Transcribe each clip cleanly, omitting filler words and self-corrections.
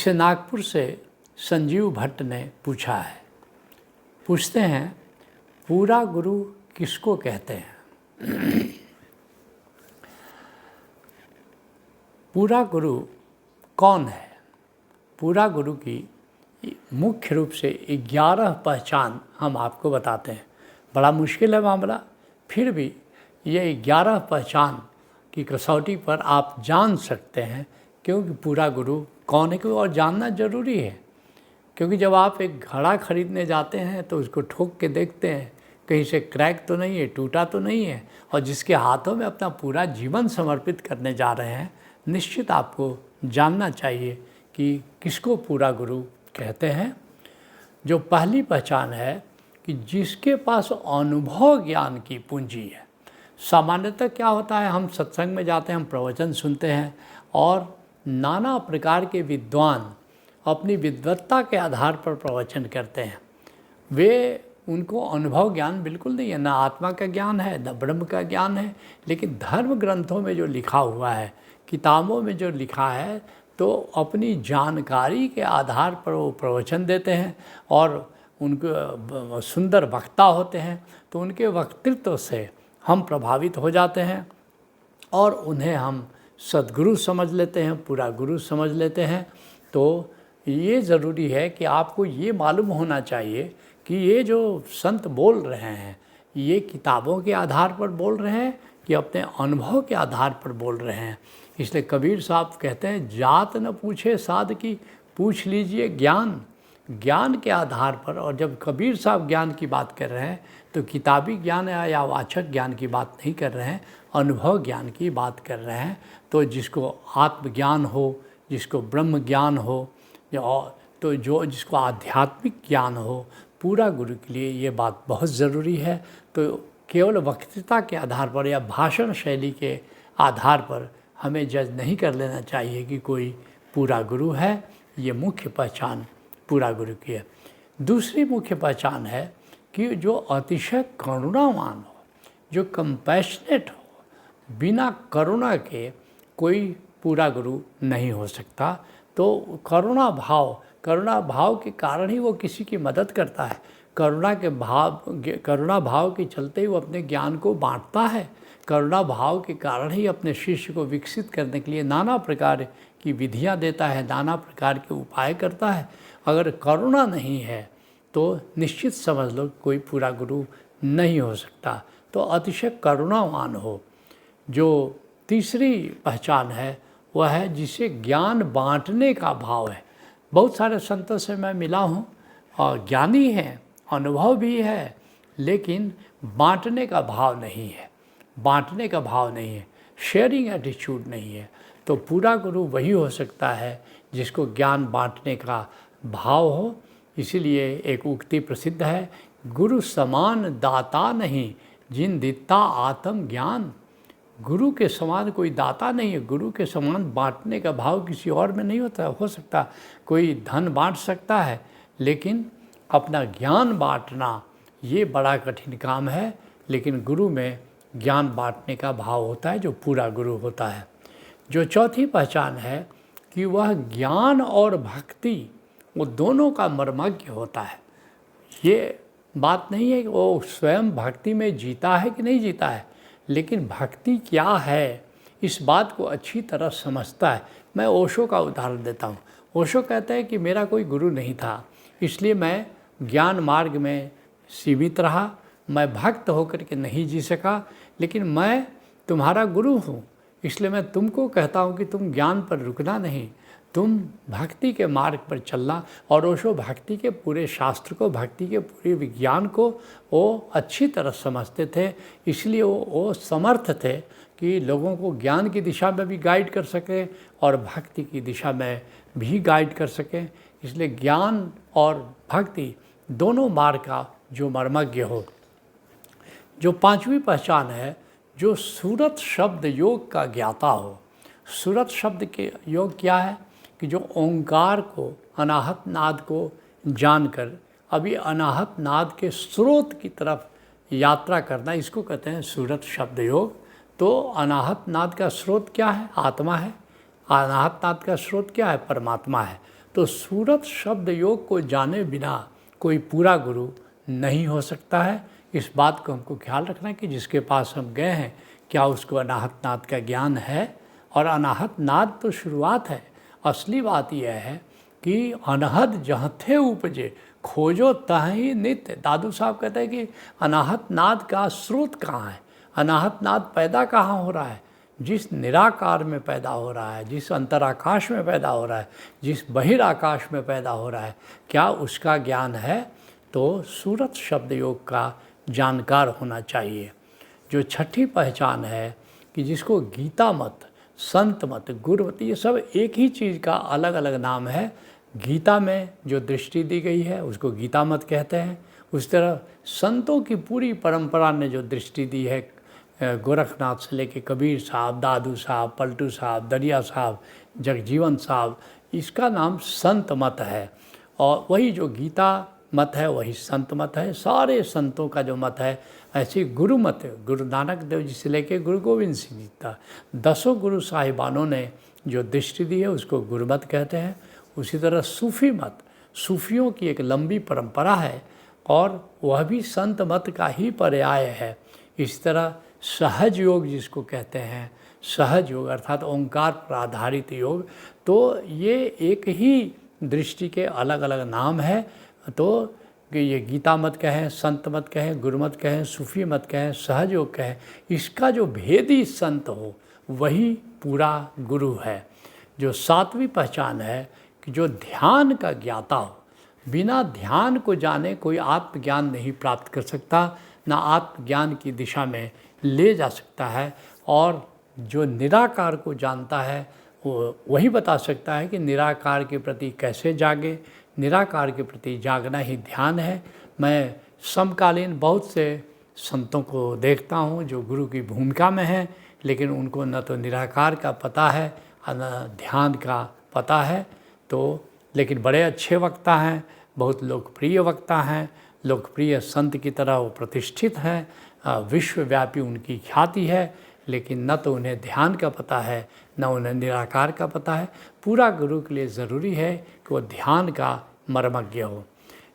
इसे नागपुर से संजीव भट्ट ने पूछा है। पूछते हैं, पूरा गुरु किसको कहते हैं? पूरा गुरु कौन है? पूरा गुरु की मुख्य रूप से 11 पहचान हम आपको बताते हैं। बड़ा मुश्किल है मामला, फिर भी ये 11 पहचान की कसौटी पर आप जान सकते हैं, क्योंकि पूरा गुरु कौन है और जानना ज़रूरी है। क्योंकि जब आप एक घड़ा खरीदने जाते हैं तो उसको ठोक के देखते हैं कहीं से क्रैक तो नहीं है, टूटा तो नहीं है, और जिसके हाथों में अपना पूरा जीवन समर्पित करने जा रहे हैं, निश्चित आपको जानना चाहिए कि किसको पूरा गुरु कहते हैं। जो पहली पहचान है कि जिसके पास अनुभव ज्ञान की पूंजी है। सामान्यतः क्या होता है, हम सत्संग में जाते हैं, हम प्रवचन सुनते हैं और नाना प्रकार के विद्वान अपनी विद्वत्ता के आधार पर प्रवचन करते हैं। वे उनको अनुभव ज्ञान बिल्कुल नहीं है, ना आत्मा का ज्ञान है, न ब्रह्म का ज्ञान है। लेकिन धर्म ग्रंथों में जो लिखा हुआ है, किताबों में जो लिखा है, तो अपनी जानकारी के आधार पर वो प्रवचन देते हैं और उनको सुंदर वक्ता होते हैं। तो उनके वक्तृत्व से हम प्रभावित हो जाते हैं और उन्हें हम सद्गुरु समझ लेते हैं, पूरा गुरु समझ लेते हैं। तो ये ज़रूरी है कि आपको ये मालूम होना चाहिए कि ये जो संत बोल रहे हैं, ये किताबों के आधार पर बोल रहे हैं कि अपने अनुभव के आधार पर बोल रहे हैं। इसलिए कबीर साहब कहते हैं, जात न पूछे साध की, पूछ लीजिए ज्ञान। ज्ञान के आधार पर, और जब कबीर साहब ज्ञान की बात कर रहे हैं तो किताबी ज्ञान या वाचक ज्ञान की बात नहीं कर रहे हैं, अनुभव ज्ञान की बात कर रहे हैं। तो जिसको आत्मज्ञान हो, जिसको ब्रह्म ज्ञान हो, तो जो जिसको आध्यात्मिक ज्ञान हो, पूरा गुरु के लिए ये बात बहुत ज़रूरी है। तो केवल वक्तृता के आधार पर या भाषण शैली के आधार पर हमें जज नहीं कर लेना चाहिए कि कोई पूरा गुरु है। ये मुख्य पहचान पूरा गुरु की है। दूसरी मुख्य पहचान है कि जो अतिशय करुणावान हो, जो कंपैशनेट हो। बिना करुणा के कोई पूरा गुरु नहीं हो सकता। तो करुणा भाव के कारण ही वो किसी की मदद करता है। करुणा भाव के चलते ही वो अपने ज्ञान को बांटता है। करुणा भाव के कारण ही अपने शिष्य को विकसित करने के लिए नाना प्रकार की विधियां देता है, नाना प्रकार के उपाय करता है। अगर करुणा नहीं है तो निश्चित समझ लो कोई पूरा गुरु नहीं हो सकता। तो अतिशय करुणावान हो। जो तीसरी पहचान है वह है जिसे ज्ञान बांटने का भाव है। बहुत सारे संतों से मैं मिला हूँ और ज्ञानी हैं, अनुभव भी है, लेकिन बांटने का भाव नहीं है, बांटने का भाव नहीं है, शेयरिंग एटीट्यूड नहीं है। तो पूरा गुरु वही हो सकता है जिसको ज्ञान बांटने का भाव हो। इसीलिए एक उक्ति प्रसिद्ध है, गुरु समान दाता नहीं, जिन दिता आत्म ज्ञान। गुरु के समान कोई दाता नहीं है। गुरु के समान बांटने का भाव किसी और में नहीं होता। हो सकता कोई धन बांट सकता है, लेकिन अपना ज्ञान बांटना ये बड़ा कठिन काम है। लेकिन गुरु में ज्ञान बांटने का भाव होता है, जो पूरा गुरु होता है। जो चौथी पहचान है कि वह ज्ञान और भक्ति, वो दोनों का मर्मज्ञ होता है। ये बात नहीं है कि वो स्वयं भक्ति में जीता है कि नहीं जीता है, लेकिन भक्ति क्या है इस बात को अच्छी तरह समझता है। मैं ओशो का उदाहरण देता हूँ। ओशो कहता है कि मेरा कोई गुरु नहीं था, इसलिए मैं ज्ञान मार्ग में सीमित रहा, मैं भक्त होकर के नहीं जी सका। लेकिन मैं तुम्हारा गुरु हूँ, इसलिए मैं तुमको कहता हूँ कि तुम ज्ञान पर रुकना नहीं, तुम भक्ति के मार्ग पर चलना। और ओशो भक्ति के पूरे शास्त्र को, भक्ति के पूरे विज्ञान को वो अच्छी तरह समझते थे। इसलिए वो समर्थ थे कि लोगों को ज्ञान की दिशा में भी गाइड कर सकें और भक्ति की दिशा में भी गाइड कर सकें। इसलिए ज्ञान और भक्ति दोनों मार्ग का जो मर्मज्ञ हो। जो पांचवी पहचान है, जो सूरत शब्द योग का ज्ञाता हो। सूरत शब्द के योग क्या है कि जो ओंकार को, अनाहत नाद को जानकर अभी अनाहत नाद के स्रोत की तरफ यात्रा करना, इसको कहते हैं सूरत शब्द योग। तो अनाहत नाद का स्रोत क्या है? आत्मा है। अनाहत नाद का स्रोत क्या है? परमात्मा है। तो सूरत शब्द योग को जाने बिना कोई पूरा गुरु नहीं हो सकता है। इस बात को हमको ख्याल रखना है कि जिसके पास हम गए हैं क्या उसको अनाहत नाद का ज्ञान है। और अनाहत नाद तो शुरुआत है, असली बात यह है कि अनहद जहाँ थे उपजे खोजो तहीं नित्य। दादू साहब कहते हैं कि अनाहत नाद का स्रोत कहाँ है, अनाहत नाद पैदा कहाँ हो रहा है, जिस निराकार में पैदा हो रहा है, जिस अंतराकाश में पैदा हो रहा है, जिस बहिराकाश में पैदा हो रहा है, क्या उसका ज्ञान है। तो सूरत शब्द योग का जानकार होना चाहिए। जो छठी पहचान है कि जिसको गीता मत, संत मत, गुरु मत, ये सब एक ही चीज़ का अलग अलग नाम है। गीता में जो दृष्टि दी गई है उसको गीता मत कहते हैं। उस तरह संतों की पूरी परंपरा ने जो दृष्टि दी है, गोरखनाथ से लेके कबीर साहब, दादू साहब, पलटू साहब, दरिया साहब, जगजीवन साहब, इसका नाम संत मत है। और वही जो गीता मत है वही संत मत है। सारे संतों का जो मत है, ऐसी गुरु मत है, गुरु नानक देव जी से लेके गुरु गोविंद सिंह जी तक 10 गुरु साहिबानों ने जो दृष्टि दी है उसको गुरुमत कहते हैं। उसी तरह सूफ़ी मत, सूफियों की एक लंबी परंपरा है और वह भी संत मत का ही पर्याय है। इस तरह सहज योग जिसको कहते हैं, सहज योग अर्थात ओंकार पर आधारित योग, तो ये एक ही दृष्टि के अलग अलग नाम है। तो कि ये गीता मत कहें, संत मत कहें, गुरुमत कहें, सूफी मत कहें, सहज योग कहें, इसका जो भेदी संत हो वही पूरा गुरु है। जो 7वीं पहचान है कि जो ध्यान का ज्ञाता हो, बिना ध्यान को जाने कोई आत्मज्ञान नहीं प्राप्त कर सकता, ना आत्मज्ञान की दिशा में ले जा सकता है। और जो निराकार को जानता है वो वही बता सकता है कि निराकार के प्रति कैसे जागे। निराकार के प्रति जागना ही ध्यान है। मैं समकालीन बहुत से संतों को देखता हूँ जो गुरु की भूमिका में हैं, लेकिन उनको न तो निराकार का पता है न ध्यान का पता है। तो लेकिन बड़े अच्छे वक्ता हैं, बहुत लोकप्रिय वक्ता हैं, लोकप्रिय संत की तरह वो प्रतिष्ठित हैं, विश्वव्यापी उनकी ख्याति है, लेकिन न तो उन्हें ध्यान का पता है न उन्हें निराकार का पता है। पूरा गुरु के लिए ज़रूरी है कि वो ध्यान का मर्मज्ञ हो।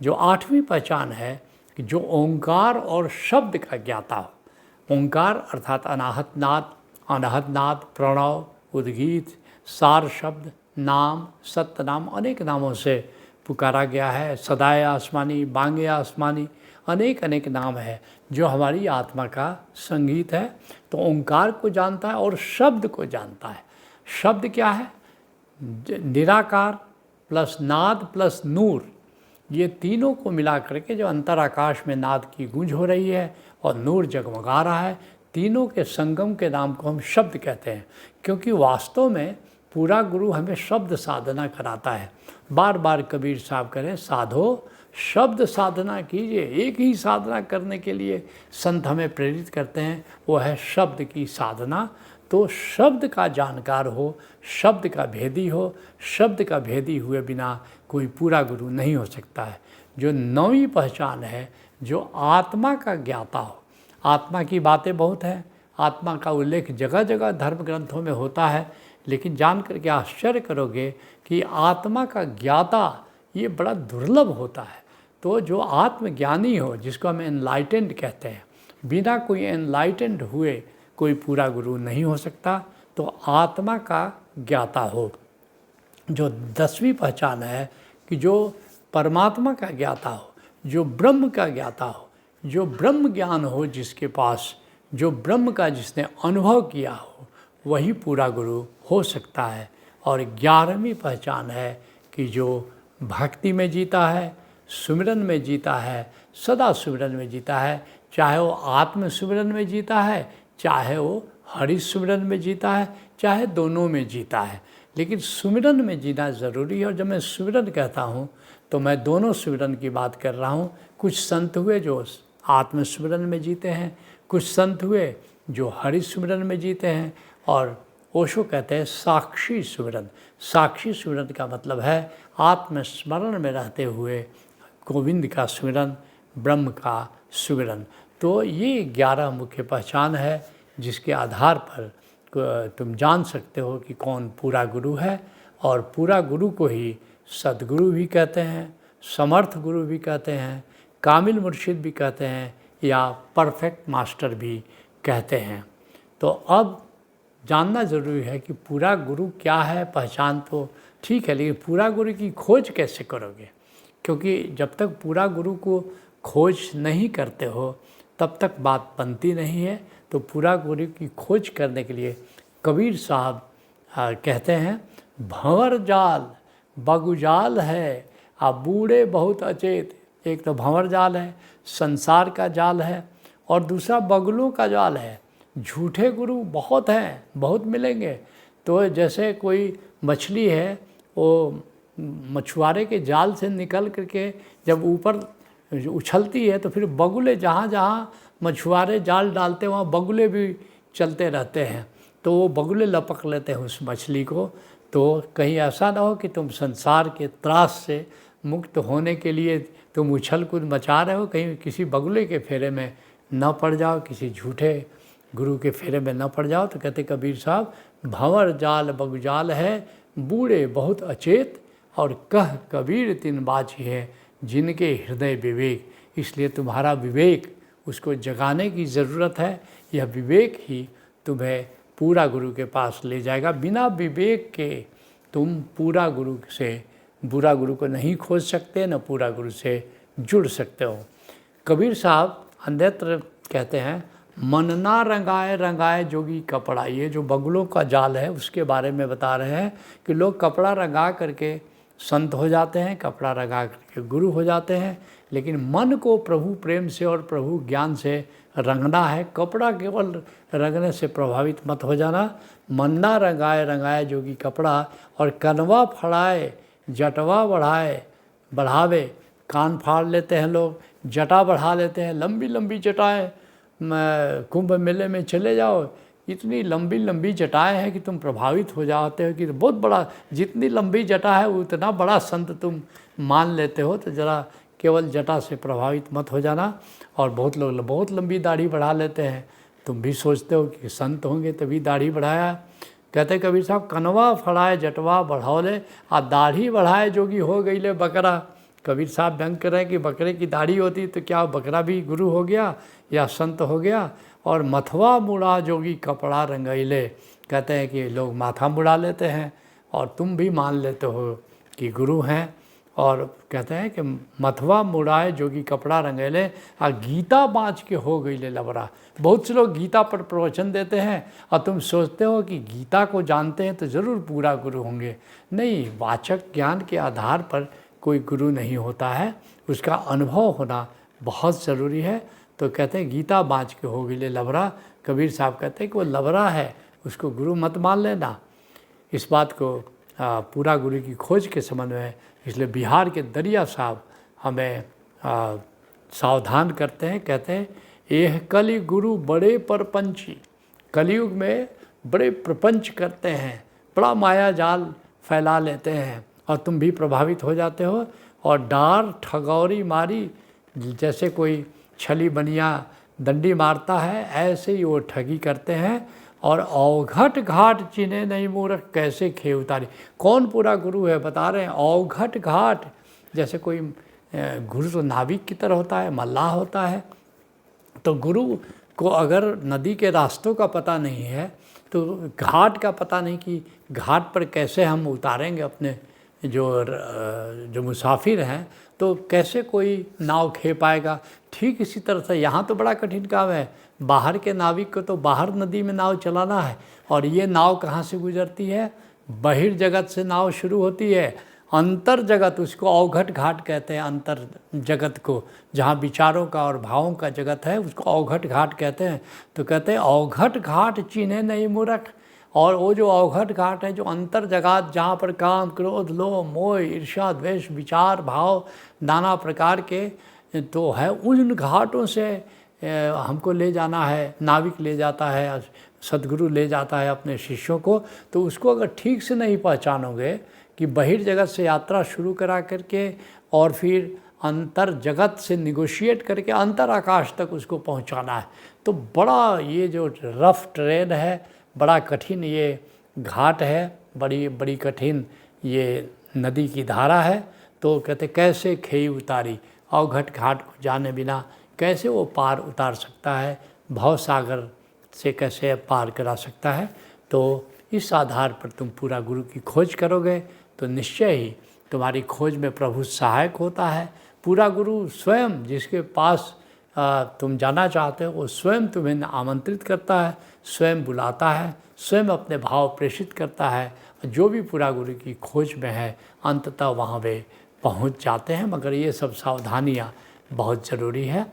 जो 8वीं पहचान है कि जो ओंकार और शब्द का ज्ञाता हो। ओंकार अर्थात अनाहत नाद, अनाहत नाद, प्रणव, उद्गीत, सार शब्द, नाम, सत्य नाम, अनेक नामों से पुकारा गया है। सदाए आसमानी, बांगे आसमानी, अनेक अनेक नाम है जो हमारी आत्मा का संगीत है। तो ओंकार को जानता है और शब्द को जानता है। शब्द क्या है? निराकार प्लस नाद प्लस नूर, ये तीनों को मिला करके जो अंतराकाश में नाद की गूंज हो रही है और नूर जगमगा रहा है, तीनों के संगम के नाम को हम शब्द कहते हैं। क्योंकि वास्तव में पूरा गुरु हमें शब्द साधना कराता है। बार बार कबीर साहब करें, साधो शब्द साधना कीजिए। एक ही साधना करने के लिए संत हमें प्रेरित करते हैं, वो है शब्द की साधना। तो शब्द का जानकार हो, शब्द का भेदी हो, शब्द का भेदी हुए बिना कोई पूरा गुरु नहीं हो सकता है। जो 9वीं पहचान है, जो आत्मा का ज्ञाता हो। आत्मा की बातें बहुत हैं, आत्मा का उल्लेख जगह जगह धर्म ग्रंथों में होता है, लेकिन जान करके आश्चर्य करोगे कि आत्मा का ज्ञाता ये बड़ा दुर्लभ होता है। तो जो आत्मज्ञानी हो, जिसको हम एनलाइटेंड कहते हैं, बिना कोई एनलाइटेंड हुए कोई पूरा गुरु नहीं हो सकता। तो आत्मा का ज्ञाता हो। जो 10वीं पहचान है कि जो परमात्मा का ज्ञाता हो, जो ब्रह्म का ज्ञाता हो, जो ब्रह्म ज्ञान हो जिसके पास, जो ब्रह्म का जिसने अनुभव किया हो, वही पूरा गुरु हो सकता है। और 11वीं पहचान है कि जो भक्ति में जीता है, सुमिरन में जीता है, सदा सुमिरन में जीता है, चाहे वो आत्म सुमिरन में जीता है, चाहे वो हरि सुमिरन में जीता है, चाहे दोनों में जीता है, लेकिन सुमिरन में जीना ज़रूरी है। और जब मैं सुमिरन कहता हूँ तो मैं दोनों सुमिरन की बात कर रहा हूँ। कुछ संत हुए जो आत्म सुमिरन में जीते हैं, कुछ संत हुए जो हरि सुमिरन में जीते हैं, और ओशो कहते हैं साक्षी सुमिरन। साक्षी सुमिरन का मतलब है आत्मस्मरण में रहते हुए गोविंद का सुमिरन, ब्रह्म का सुमिरन। तो ये 11 मुख्य पहचान है जिसके आधार पर तुम जान सकते हो कि कौन पूरा गुरु है। और पूरा गुरु को ही सद्गुरु भी कहते हैं, समर्थ गुरु भी कहते हैं, कामिल मुर्शिद भी कहते हैं, या परफेक्ट मास्टर भी कहते हैं। तो अब जानना ज़रूरी है कि पूरा गुरु क्या है। पहचान तो ठीक है, लेकिन पूरा गुरु की खोज कैसे करोगे? क्योंकि जब तक पूरा गुरु को खोज नहीं करते हो तब तक बात बनती नहीं है। तो पूरा गुरु की खोज करने के लिए कबीर साहब कहते हैं, भंवर जाल बगुजाल है आ बूढ़े बहुत अचेत। एक तो भंवर जाल है, संसार का जाल है, और दूसरा बगुलों का जाल है। झूठे गुरु बहुत हैं, बहुत मिलेंगे। तो जैसे कोई मछली है, वो मछुआरे के जाल से निकल करके जब ऊपर उछलती है तो फिर बगुले जहाँ जहाँ मछुआरे जाल डालते हैं वहाँ बगुले भी चलते रहते हैं, तो वो बगुले लपक लेते हैं उस मछली को। तो कहीं ऐसा ना हो कि तुम संसार के त्रास से मुक्त होने के लिए तुम उछल कूद मचा रहे हो, कहीं किसी बगुले के फेरे में न पड़ जाओ, किसी झूठे गुरु के फेरे में न पड़ जाओ। तो कहते कबीर साहब, भंवर जाल बगुजाल है, बूढ़े बहुत अचेत, और कह कबीर तिन बाची है, जिनके हृदय विवेक। इसलिए तुम्हारा विवेक, उसको जगाने की ज़रूरत है। यह विवेक ही तुम्हें पूरा गुरु के पास ले जाएगा। बिना विवेक के तुम पूरा गुरु से बुरा गुरु को नहीं खोज सकते, न पूरा गुरु से जुड़ सकते हो। कबीर साहब अन्यत्र कहते हैं, मन ना रंगाए रंगाए जोगी कपड़ा। ये जो बगुलों का जाल है उसके बारे में बता रहे हैं कि लोग कपड़ा रंगा करके संत हो जाते हैं, कपड़ा रंगा करके गुरु हो जाते हैं, लेकिन मन को प्रभु प्रेम से और प्रभु ज्ञान से रंगना है। कपड़ा केवल रंगने से प्रभावित मत हो जाना। मन ना रंगाए रंगाए जोगी कपड़ा, और कनवा फड़ाए जटवा बढ़ावे। कान फाड़ लेते हैं लोग, जटा बढ़ा लेते हैं, लंबी लंबी जटाएँ। कुंभ मेले में चले जाओ, इतनी लंबी लंबी जटाएँ हैं कि तुम प्रभावित हो जाते हो कि बहुत बड़ा, जितनी लंबी जटा है उतना बड़ा संत तुम मान लेते हो। तो ज़रा केवल जटा से प्रभावित मत हो जाना। और बहुत लोग बहुत लंबी दाढ़ी बढ़ा लेते हैं, तुम भी सोचते हो कि संत होंगे तभी दाढ़ी बढ़ाया। कहते कबीर साहब, कनवा फड़ाए जटवा बढ़ौले, आ दाढ़ी बढ़ाए जोगी हो गई ले बकरा। कबीर साहब व्यंग कर रहे हैं कि बकरे की दाढ़ी होती तो क्या बकरा भी गुरु हो गया या संत हो गया। और मथवा मुड़ा जोगी कपड़ा रंगैले। कहते हैं कि लोग माथा मुड़ा लेते हैं और तुम भी मान लेते हो कि गुरु हैं। और कहते हैं कि मथवा मुड़ाए जोगी कपड़ा रंगैले, आ गीता बाँच के हो गई ले लबरा। बहुत से लोग गीता पर प्रवचन देते हैं और तुम सोचते हो कि गीता को जानते हैं तो ज़रूर पूरा गुरु होंगे। नहीं, वाचक ज्ञान के आधार पर कोई गुरु नहीं होता है, उसका अनुभव होना बहुत ज़रूरी है। तो कहते हैं गीता बाँच के हो गई ले लबरा। कबीर साहब कहते हैं कि वो लबरा है, उसको गुरु मत मान लेना। इस बात को पूरा गुरु की खोज के संबंध में इसलिए बिहार के दरिया साहब हमें सावधान करते हैं। कहते हैं, यह कलि गुरु बड़े परपंची। कलयुग में बड़े प्रपंच करते हैं, बड़ा माया जाल फैला लेते हैं और तुम भी प्रभावित हो जाते हो। और डार ठगौरी मारी, जैसे कोई छली बनिया डंडी मारता है ऐसे ही वो ठगी करते हैं। और अवघट घाट चिन्हे नहीं मूर्ख, कैसे खे उतारी। कौन पूरा गुरु है बता रहे हैं, अवघट घाट। जैसे कोई गुरु तो नाविक की तरह होता है, मल्लाह होता है। तो गुरु को अगर नदी के रास्तों का पता नहीं है तो घाट का पता नहीं कि घाट पर कैसे हम उतारेंगे अपने जो मुसाफिर हैं, तो कैसे कोई नाव खे पाएगा। ठीक इसी तरह से यहाँ तो बड़ा कठिन काम है। बाहर के नाविक को तो बाहर नदी में नाव चलाना है, और ये नाव कहाँ से गुजरती है, बहिर्जगत से नाव शुरू होती है। अंतर जगत, उसको अवघट घाट कहते हैं। अंतर जगत को, जहाँ विचारों का और भावों का जगत है, उसको अवघट घाट कहते हैं। तो कहते हैं अवघट घाट चिन्हे नहीं मूर्ख। और वो जो अवघट घाट है, जो अंतर जगत, जहाँ पर काम क्रोध लोभ मोह ईर्ष्या द्वेष विचार भाव नाना प्रकार के तो है, उन घाटों से हमको ले जाना है। नाविक ले जाता है, सदगुरु ले जाता है अपने शिष्यों को। तो उसको अगर ठीक से नहीं पहचानोगे कि बहिर्जगत से यात्रा शुरू करा करके और फिर अंतर जगत से निगोशिएट करके अंतर आकाश तक उसको पहुंचाना है, तो बड़ा ये जो रफ ट्रेन है, बड़ा कठिन ये घाट है, बड़ी कठिन ये नदी की धारा है, तो कहते कैसे खेई उतारी, अवघट घाट को जाने बिना कैसे वो पार उतार सकता है, भव सागर से कैसे पार करा सकता है। तो इस आधार पर तुम पूरा गुरु की खोज करोगे तो निश्चय ही तुम्हारी खोज में प्रभु सहायक होता है। पूरा गुरु स्वयं जिसके पास तुम जाना चाहते हो वो स्वयं तुम्हें आमंत्रित करता है, स्वयं बुलाता है, स्वयं अपने भाव प्रेषित करता है। जो भी पूरा गुरु की खोज में है अंततः वहाँ वे पहुँच जाते हैं, मगर ये सब सावधानियाँ बहुत ज़रूरी है।